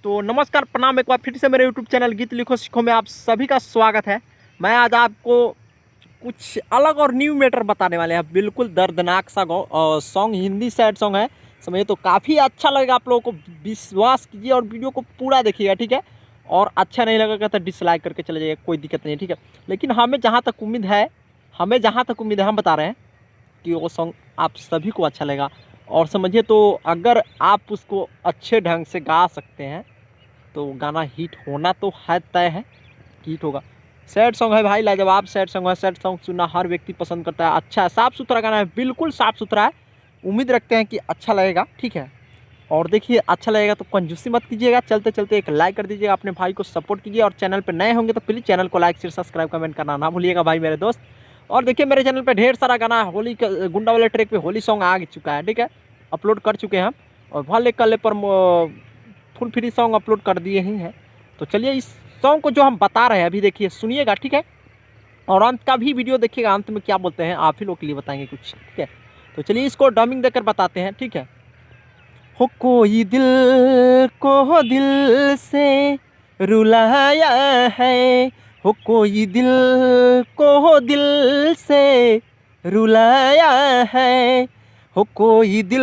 तो नमस्कार प्रणाम, एक बार फिर से मेरे YouTube चैनल गीत लिखो सीखो में आप सभी का स्वागत है। मैं आज आपको कुछ अलग और न्यू मैटर बताने वाले हैं। बिल्कुल दर्दनाक सा सॉन्ग, हिंदी सैड सॉन्ग है, समझिए। तो काफ़ी अच्छा लगेगा आप लोगों को, विश्वास कीजिए और वीडियो को पूरा देखिएगा, ठीक है। और अच्छा नहीं लगेगा तो डिसलाइक करके चले जाइए, कोई दिक्कत नहीं है, ठीक है। लेकिन हमें जहाँ तक उम्मीद है हम बता रहे हैं कि वो सॉन्ग आप सभी को अच्छा लगेगा। और समझिए, तो अगर आप उसको अच्छे ढंग से गा सकते हैं तो गाना हिट होना तो है, तय है कि हिट होगा। सैड सॉन्ग है भाई, लाजवाब सैड सॉन्ग है। सैड सॉन्ग सुनना हर व्यक्ति पसंद करता है। अच्छा है, साफ़ सुथरा गाना है, बिल्कुल साफ़ सुथरा है। उम्मीद रखते हैं कि अच्छा लगेगा, ठीक है। और देखिए, अच्छा लगेगा तो कंजूसी मत कीजिएगा, चलते चलते एक लाइक कर दीजिएगा, अपने भाई को सपोर्ट कीजिए। और चैनल पर नए होंगे तो प्लीज़ चैनल को लाइक शेयर सब्सक्राइब कमेंट करना ना भूलिएगा भाई मेरे दोस्त। और देखिए, मेरे चैनल पे ढेर सारा गाना होली का, गुंडा वाले ट्रैक पे होली सॉन्ग आ चुका है, ठीक है। अपलोड कर चुके हैं हम, और भले कल पर फुल फ्री सॉन्ग अपलोड कर दिए ही हैं। तो चलिए, इस सॉन्ग को जो हम बता रहे हैं अभी देखिए, सुनिएगा, ठीक है। और अंत का भी वीडियो देखिएगा, अंत में क्या बोलते हैं आप ही लोग के लिए बताएंगे कुछ, ठीक है। तो चलिए, इसको डबिंग देकर बताते हैं, ठीक है। हो कोई दिल को दिल से रुलाया है, हो कोई दिल को दिल से रुलाया है, हो कोई दिल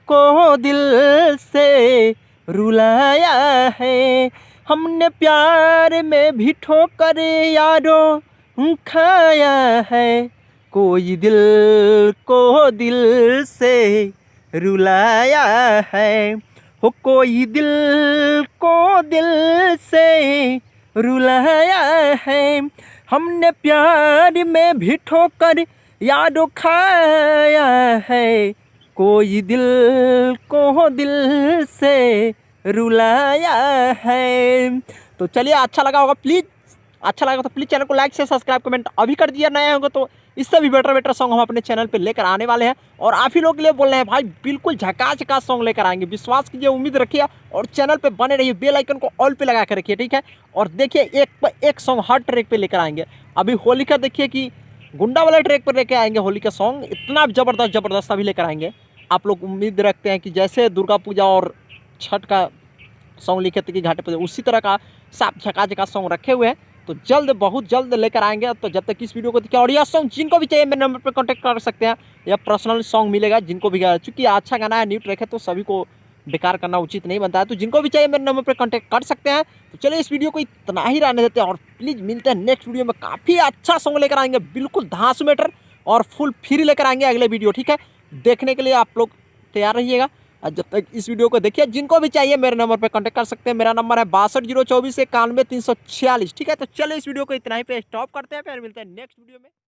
को दिल से रुलाया है। हमने प्यार में भी ठोकर यारों खाया है, कोई दिल को दिल से रुलाया है, हो कोई दिल को दिल से रुलाया है। हमने प्यार में भी ठोकर यादों खाया है, कोई दिल को दिल से रुलाया है। तो चलिए, अच्छा लगा होगा, अच्छा लगा तो प्लीज़ चैनल को लाइक से सब्सक्राइब कमेंट अभी कर दिया। नए होंगे तो इससे भी बेटर सॉन्ग हम अपने चैनल पे लेकर आने वाले हैं। और आप ही लोग के लिए बोल रहे हैं भाई, बिल्कुल झकाझकास सॉन्ग लेकर आएंगे, विश्वास कीजिए, उम्मीद रखिए। और चैनल पे बने रहिए, बेल आइकन को ऑल पे लगा कर रखिए, ठीक है। और देखिए, एक सॉन्ग हर ट्रैक पे लेकर आएंगे। अभी होली का देखिए कि गुंडा वाले ट्रैक पर लेकर आएंगे, होली का सॉन्ग इतना ज़बरदस्त अभी लेकर आएंगे। आप लोग उम्मीद रखते हैं कि जैसे दुर्गा पूजा और छठ का सॉन्ग लिखे थे कि घाटे पर, उसी तरह का साफ झकाझकास सॉन्ग रखे हुए हैं। तो बहुत जल्द लेकर आएंगे। तो जब तक इस वीडियो को देखिए, और यह सॉन्ग जिनको भी चाहिए मेरे नंबर पर कांटेक्ट कर सकते हैं, या पर्सनल सॉन्ग मिलेगा जिनको भी, चूँकि अच्छा गाना है, न्यू ट्रैक है, तो सभी को बेकार करना उचित नहीं बनता है। तो जिनको भी चाहिए मेरे नंबर पर कांटेक्ट कर सकते हैं। तो चलिए, इस वीडियो को इतना ही रहने देते हैं, और प्लीज़ मिलते हैं नेक्स्ट वीडियो में। काफ़ी अच्छा सॉन्ग लेकर आएंगे, बिल्कुल धांसू मैटर और फुल फ्री लेकर आएंगे अगले वीडियो, ठीक है। देखने के लिए आप लोग तैयार रहिएगा। और जब तक इस वीडियो को देखिए, जिनको भी चाहिए मेरे नंबर पर कांटेक्ट कर सकते हैं। मेरा नंबर है 62 024 91 346, ठीक है। तो चलिए, इस वीडियो को इतना ही पे स्टॉप करते हैं, फिर मिलते हैं नेक्स्ट वीडियो में।